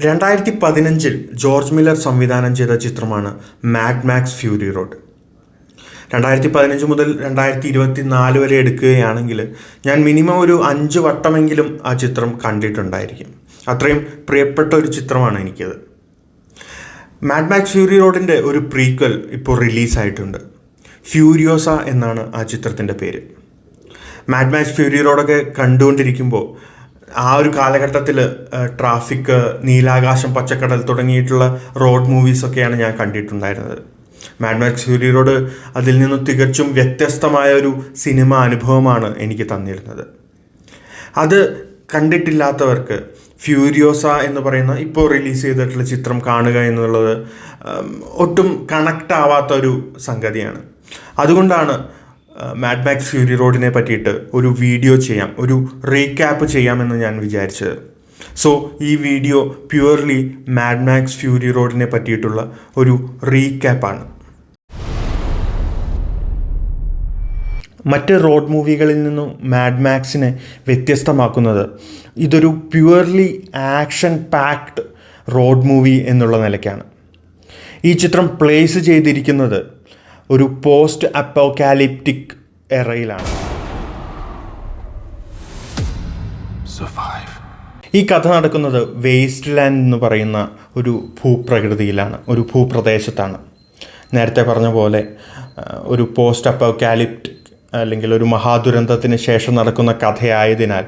2015 George Miller സംവിധാനം ചെയ്ത ചിത്രമാണ് മാഡ് മാക്സ് ഫ്യൂറി റോഡ്. 2015 മുതൽ 2024 വരെ എടുക്കുകയാണെങ്കിൽ ഞാൻ മിനിമം ഒരു 5 വട്ടമെങ്കിലും ആ ചിത്രം കണ്ടിട്ടുണ്ടായിരിക്കും. അത്രയും പ്രിയപ്പെട്ട ഒരു ചിത്രമാണ് എനിക്കത്. മാഡ് മാക്സ് ഫ്യൂറി റോഡിൻ്റെ ഒരു പ്രീക്വൽ ഇപ്പോൾ റിലീസായിട്ടുണ്ട്. ഫ്യൂരിയോസ എന്നാണ് ആ ചിത്രത്തിൻ്റെ പേര്. മാഡ് മാക്സ് ഫ്യൂറി റോഡൊക്കെ കണ്ടുകൊണ്ടിരിക്കുമ്പോൾ ആ ഒരു കാലഘട്ടത്തിൽ ട്രാഫിക്, നീലാകാശം, പച്ചക്കടൽ തുടങ്ങിയിട്ടുള്ള റോഡ് മൂവീസൊക്കെയാണ് ഞാൻ കണ്ടിട്ടുണ്ടായിരുന്നത്. മാഡ് മാക്സ് ഫ്യൂറി റോഡ് അതിൽ നിന്നും തികച്ചും വ്യത്യസ്തമായ ഒരു സിനിമ അനുഭവമാണ് എനിക്ക് തന്നിരുന്നത്. അത് കണ്ടിട്ടില്ലാത്തവർക്ക് ഫ്യൂരിയോസ എന്ന് പറയുന്ന ഇപ്പോൾ റിലീസ് ചെയ്തിട്ടുള്ള ചിത്രം കാണുക എന്നുള്ളത് ഒട്ടും കണക്റ്റ് ആവാത്ത ഒരു സംഗതിയാണ്. അതുകൊണ്ടാണ് മാഡ് മാക്സ് ഫ്യൂറി റോഡിനെ പറ്റിയിട്ട് ഒരു വീഡിയോ ചെയ്യാം, ഒരു റീക്യാപ്പ് ചെയ്യാമെന്ന് ഞാൻ വിചാരിച്ചത്. സോ ഈ video purely Mad Max Fury റോഡിനെ പറ്റിയിട്ടുള്ള ഒരു റീക്യാപ്പാണ്. മറ്റ് റോഡ് മൂവികളിൽ നിന്നും മാഡ് മാക്സിനെ വ്യത്യസ്തമാക്കുന്നത് ഇതൊരു purely action packed road movie എന്നുള്ള നിലയ്ക്കാണ്. ഈ ചിത്രം പ്ലേസ് ചെയ്തിരിക്കുന്നത് ഒരു പോസ്റ്റ് അപ്പോക്കാലിപ്റ്റിക് എറയിലാണ്. ഈ കഥ നടക്കുന്നത് വേസ്റ്റ് ലാൻഡ് എന്ന് പറയുന്ന ഒരു ഭൂപ്രകൃതിയിലാണ്, ഒരു ഭൂപ്രദേശത്താണ്. നേരത്തെ പറഞ്ഞ പോലെ ഒരു പോസ്റ്റ് അപ്പോക്കാലിപ്റ്റിക് അല്ലെങ്കിൽ ഒരു മഹാദുരന്തത്തിന് ശേഷം നടക്കുന്ന കഥയായതിനാൽ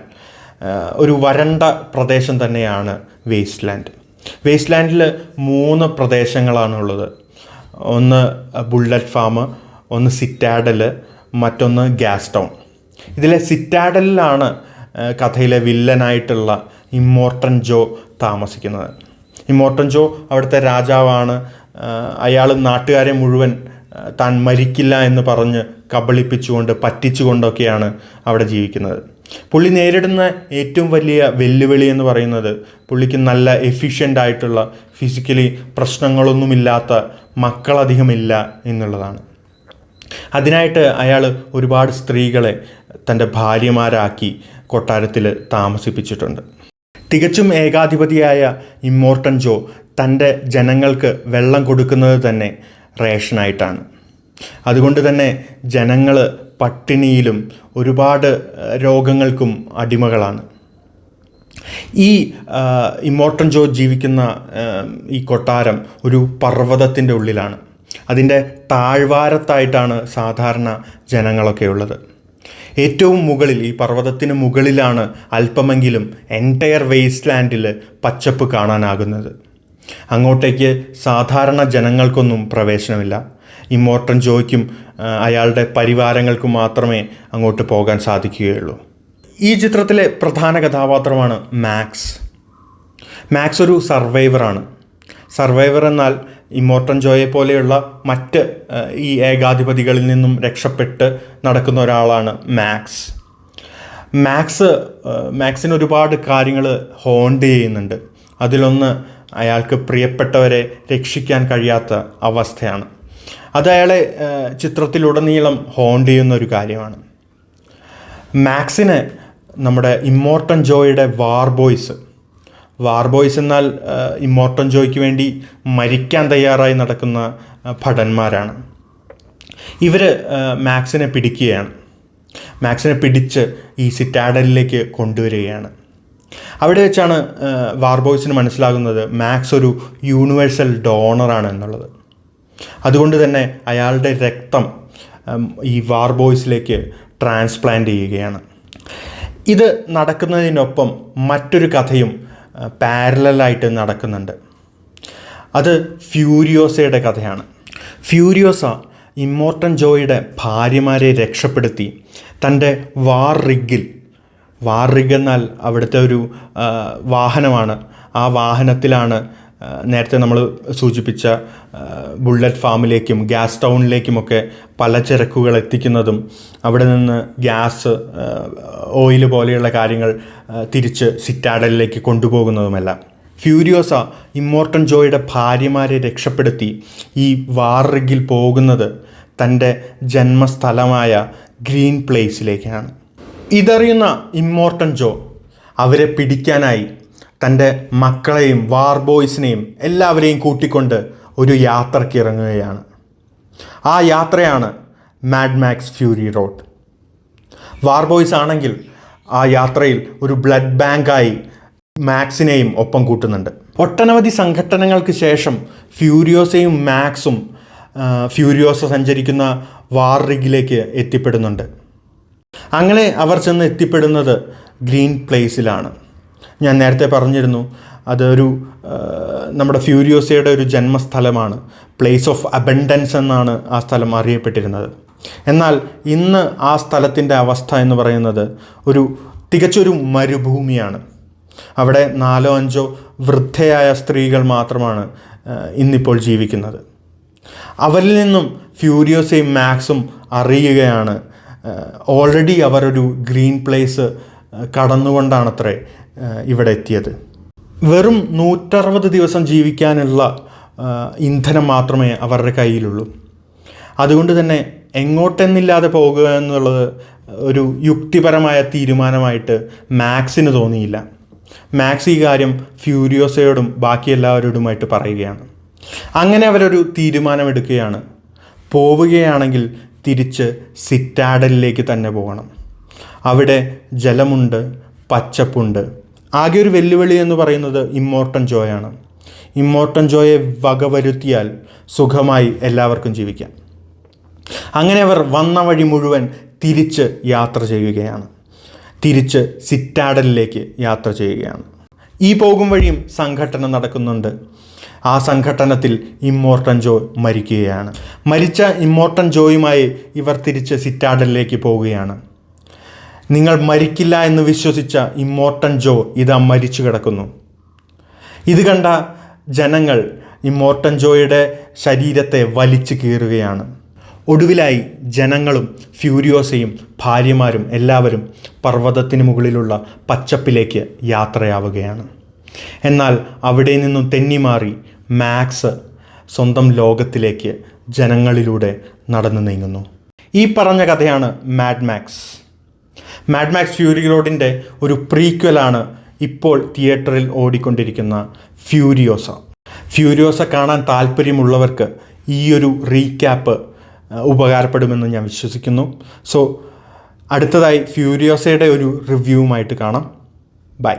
ഒരു വരണ്ട പ്രദേശം തന്നെയാണ് വേസ്റ്റ് ലാൻഡ്. വേസ്റ്റ് ലാൻഡിൽ 3 പ്രദേശങ്ങളാണുള്ളത്. ഒന്ന് ബുള്ളറ്റ് ഫാം, ഒന്ന് സിറ്റാഡൽ, മറ്റൊന്ന് ഗ്യാസ് ടൗൺ. ഇതിലെ സിറ്റാഡലിലാണ് കഥയിലെ വില്ലനായിട്ടുള്ള ഇമ്മോർട്ടൻ ജോ താമസിക്കുന്നത്. ഇമ്മോർട്ടൻ ജോ അവിടുത്തെ രാജാവാണ്. അയാൾ നാട്ടുകാരെ മുഴുവൻ താൻ മരിക്കില്ല എന്ന് പറഞ്ഞ് കബളിപ്പിച്ചുകൊണ്ട് പറ്റിച്ചുകൊണ്ടൊക്കെയാണ് അവിടെ ജീവിക്കുന്നത്. പുള്ളി നേരിടുന്ന ഏറ്റവും വലിയ വെല്ലുവിളി എന്ന് പറയുന്നത് പുള്ളിക്ക് നല്ല എഫിഷ്യൻ്റ് ആയിട്ടുള്ള, ഫിസിക്കലി പ്രശ്നങ്ങളൊന്നുമില്ലാത്ത മക്കളധികമില്ല എന്നുള്ളതാണ്. അതിനായിട്ട് അയാൾ ഒരുപാട് സ്ത്രീകളെ തൻ്റെ ഭാര്യമാരാക്കി കൊട്ടാരത്തിൽ താമസിപ്പിച്ചിട്ടുണ്ട്. തികച്ചും ഏകാധിപതിയായ ഇമ്മോർട്ടൻ ജോ തൻ്റെ ജനങ്ങൾക്ക് വെള്ളം കൊടുക്കുന്നത് തന്നെ റേഷനായിട്ടാണ്. അതുകൊണ്ട് തന്നെ ജനങ്ങൾ പട്ടിണിയിലും ഒരുപാട് രോഗങ്ങൾക്കും അടിമകളാണ്. ഈ ഇമ്മോർട്ടൻ ജോ ജീവിക്കുന്ന ഈ കൊട്ടാരം ഒരു പർവ്വതത്തിൻ്റെ ഉള്ളിലാണ്. അതിൻ്റെ താഴ്വാരത്തായിട്ടാണ് സാധാരണ ജനങ്ങളൊക്കെ ഉള്ളത്. ഏറ്റവും മുകളിൽ, ഈ പർവ്വതത്തിന് മുകളിലാണ് അല്പമെങ്കിലും എൻറ്റയർ വേസ്റ്റ് ലാൻഡിൽ പച്ചപ്പ് കാണാനാകുന്നത്. അങ്ങോട്ടേക്ക് സാധാരണ ജനങ്ങൾക്കൊന്നും പ്രവേശനമില്ല. ഇമ്മോർട്ടൻ ജോയ്ക്കും അയാളുടെ പരിവാരങ്ങൾക്കും മാത്രമേ അങ്ങോട്ട് പോകാൻ സാധിക്കുകയുള്ളൂ. ഈ ചിത്രത്തിലെ പ്രധാന കഥാപാത്രമാണ് മാക്സ്. മാക്സ് ഒരു സർവൈവറാണ്. സർവൈവർ എന്നാൽ ഇമ്മോർട്ടൻ ജോയെ പോലെയുള്ള മറ്റ് ഈ ഏകാധിപതികളിൽ നിന്നും രക്ഷപ്പെട്ട് നടക്കുന്ന ഒരാളാണ് മാക്സ്. മാക്സിന് ഒരുപാട് കാര്യങ്ങൾ ഹോണ്ട് ചെയ്യുന്നുണ്ട്. അതിലൊന്ന് അയാൾക്ക് പ്രിയപ്പെട്ടവരെ രക്ഷിക്കാൻ കഴിയാത്ത അവസ്ഥയാണ്. അത് അയാളെ ചിത്രത്തിലുടനീളം ഹോണ്ട് ചെയ്യുന്ന ഒരു കാര്യമാണ്. മാക്സിന് നമ്മുടെ ഇമ്മോർട്ടൻ ജോയുടെ വാർ ബോയ്സ് എന്നാൽ ഇമ്മോർട്ടൻ ജോയ്ക്ക് വേണ്ടി മരിക്കാൻ തയ്യാറായി നടക്കുന്ന ഭടന്മാരാണ്. ഇവർ മാക്സിനെ പിടിക്കുകയാണ്. മാക്സിനെ പിടിച്ച് ഈ സിറ്റാഡലിലേക്ക് കൊണ്ടുവരികയാണ്. അവിടെ വെച്ചാണ് വാർ ബോയ്സിന് മനസ്സിലാകുന്നത് മാക്സ് ഒരു യൂണിവേഴ്സൽ ഡോണറാണ് എന്നുള്ളത്. അതുകൊണ്ട് തന്നെ അയാളുടെ രക്തം ഈ വാർ ബോയ്സിലേക്ക് ട്രാൻസ്പ്ലാന്റ് ചെയ്യുകയാണ്. ഇത് നടക്കുന്നതിനൊപ്പം മറ്റൊരു കഥയും പാരലലായിട്ട് നടക്കുന്നുണ്ട്. അത് ഫ്യൂരിയോസയുടെ കഥയാണ്. ഫ്യൂരിയോസ ഇമ്മോർട്ടൻ ജോയുടെ ഭാര്യമാരെ രക്ഷപ്പെടുത്തി തൻ്റെ വാർ റിഗ് എന്നാൽ അവിടുത്തെ ഒരു വാഹനമാണ്. ആ വാഹനത്തിലാണ് നേരത്തെ നമ്മൾ സൂചിപ്പിച്ച ബുള്ളറ്റ് ഫാമിലേക്കും ഗ്യാസ് ടൗണിലേക്കുമൊക്കെ പലചരക്കുകൾ എത്തിക്കുന്നതും അവിടെ നിന്ന് ഗ്യാസ്, ഓയിൽ പോലെയുള്ള കാര്യങ്ങൾ തിരിച്ച് സിറ്റാഡലിലേക്ക് കൊണ്ടുപോകുന്നതുമെല്ലാം. ഫ്യൂരിയോസ ഇമ്മോർട്ടൻ ജോയുടെ ഭാര്യമാരെ രക്ഷപ്പെടുത്തി ഈ വാർ റിഗിൽ പോകുന്നത് തൻ്റെ ജന്മസ്ഥലമായ ഗ്രീൻ പ്ലേസിലേക്കാണ്. ഇതറിയുന്ന ഇമ്മോർട്ടൻ ജോ അവരെ പിടിക്കാനായി തൻ്റെ മക്കളെയും വാർ ബോയ്സിനെയും എല്ലാവരെയും കൂട്ടിക്കൊണ്ട് ഒരു യാത്രയ്ക്ക് ഇറങ്ങുകയാണ്. ആ യാത്രയാണ് മാഡ് മാക്സ് ഫ്യൂരി റോഡ്. വാർ ബോയ്സ് ആണെങ്കിൽ ആ യാത്രയിൽ ഒരു ബ്ലഡ് ബാങ്കായി മാക്സിനെയും ഒപ്പം കൂട്ടുന്നുണ്ട്. ഒട്ടനവധി സംഘട്ടനങ്ങൾക്ക് ശേഷം ഫ്യൂരിയോസയും മാക്സും ഫ്യൂരിയോസ സഞ്ചരിക്കുന്ന വാർ റിഗിലേക്ക് എത്തിപ്പെടുന്നുണ്ട്. അങ്ങനെ അവർ ചെന്ന് എത്തിപ്പെടുന്നത് ഗ്രീൻ പ്ലേസിലാണ്. ഞാൻ നേരത്തെ പറഞ്ഞിരുന്നു, അതൊരു നമ്മുടെ ഫ്യൂരിയോസയുടെ ഒരു ജന്മസ്ഥലമാണ്. പ്ലേസ് ഓഫ് അബൻഡൻസ് എന്നാണ് ആ സ്ഥലം അറിയപ്പെട്ടിരുന്നത്. എന്നാൽ ഇന്ന് ആ സ്ഥലത്തിൻ്റെ അവസ്ഥ എന്ന് പറയുന്നത് തികച്ചൊരു മരുഭൂമിയാണ്. അവിടെ 4-5 വൃദ്ധയായ സ്ത്രീകൾ മാത്രമാണ് ഇന്നിപ്പോൾ ജീവിക്കുന്നത്. അവരിൽ നിന്നും ഫ്യൂരിയോസയും മാക്സും അറിയുകയാണ്, ഓൾറെഡി അവരൊരു ഗ്രീൻ പ്ലേസ് കടന്നുകൊണ്ടാണത്രേ ഇവിടെ എത്തിയത്. വെറും 160 ദിവസം ജീവിക്കാനുള്ള ഇന്ധനം മാത്രമേ അവരുടെ കയ്യിലുള്ളൂ. അതുകൊണ്ട് തന്നെ എങ്ങോട്ടെന്നില്ലാതെ പോകുക എന്നുള്ളത് ഒരു യുക്തിപരമായ തീരുമാനമായിട്ട് മാക്സിന് തോന്നിയില്ല. മാക്സ് ഈ കാര്യം ഫ്യൂരിയോസയോടും ബാക്കി എല്ലാവരോടുമായിട്ട് പറയുകയാണ്. അങ്ങനെ അവരൊരു തീരുമാനമെടുക്കുകയാണ്. പോവുകയാണെങ്കിൽ തിരിച്ച് സിറ്റാഡലിലേക്ക് തന്നെ പോകണം. അവിടെ ജലമുണ്ട്, പച്ചപ്പുണ്ട്. ആകെ ഒരു വെല്ലുവിളി എന്ന് പറയുന്നത് ഇമ്മോർട്ടൻ ജോയാണ്. ഇമ്മോർട്ടൻ ജോയെ വകവരുത്തിയാൽ സുഖമായി എല്ലാവർക്കും ജീവിക്കാം. അങ്ങനെ അവർ വന്ന വഴി മുഴുവൻ തിരിച്ച് യാത്ര ചെയ്യുകയാണ്. തിരിച്ച് സിറ്റാഡലിലേക്ക് യാത്ര ചെയ്യുകയാണ്. ഈ പോകും വഴിയും സംഘട്ടനം നടക്കുന്നുണ്ട്. ആ സംഘട്ടനത്തിൽ ഇമ്മോർട്ടൻ ജോ മരിക്കുകയാണ്. മരിച്ച ഇമ്മോർട്ടൻ ജോയുമായി ഇവർ തിരിച്ച് സിറ്റാഡലിലേക്ക് പോവുകയാണ്. നിങ്ങൾ മരിക്കില്ല എന്ന് വിശ്വസിച്ച ഇമ്മോർട്ടൻ ജോ ഇതാ മരിച്ചു കിടക്കുന്നു. ഇത് കണ്ട ജനങ്ങൾ ഇമ്മോർട്ടൻ ജോയുടെ ശരീരത്തെ വലിച്ചു കീറുകയാണ്. ഒടുവിലായി ജനങ്ങളും ഫ്യൂരിയോസയും ഭാര്യമാരും എല്ലാവരും പർവ്വതത്തിന് മുകളിലുള്ള പച്ചപ്പിലേക്ക് യാത്രയാവുകയാണ്. എന്നാൽ അവിടെ നിന്നും തെന്നിമാറി മാക്സ് സ്വന്തം ലോകത്തിലേക്ക് ജനങ്ങളിലൂടെ നടന്നു നീങ്ങുന്നു. ഈ പറഞ്ഞ കഥയാണ് Mad Max. Mad Max Fury റോഡിൻ്റെ ഒരു പ്രീക്വലാണ് ഇപ്പോൾ തിയേറ്ററിൽ ഓടിക്കൊണ്ടിരിക്കുന്ന ഫ്യൂരിയോസ. ഫ്യൂരിയോസ കാണാൻ താല്പര്യമുള്ളവർക്ക് ഈ ഒരു റീക്യാപ്പ് ഉപകാരപ്പെടുമെന്ന് ഞാൻ വിശ്വസിക്കുന്നു. സോ അടുത്തതായി ഫ്യൂരിയോസയുടെ ഒരു റിവ്യൂവുമായിട്ട് കാണാം. ബൈ.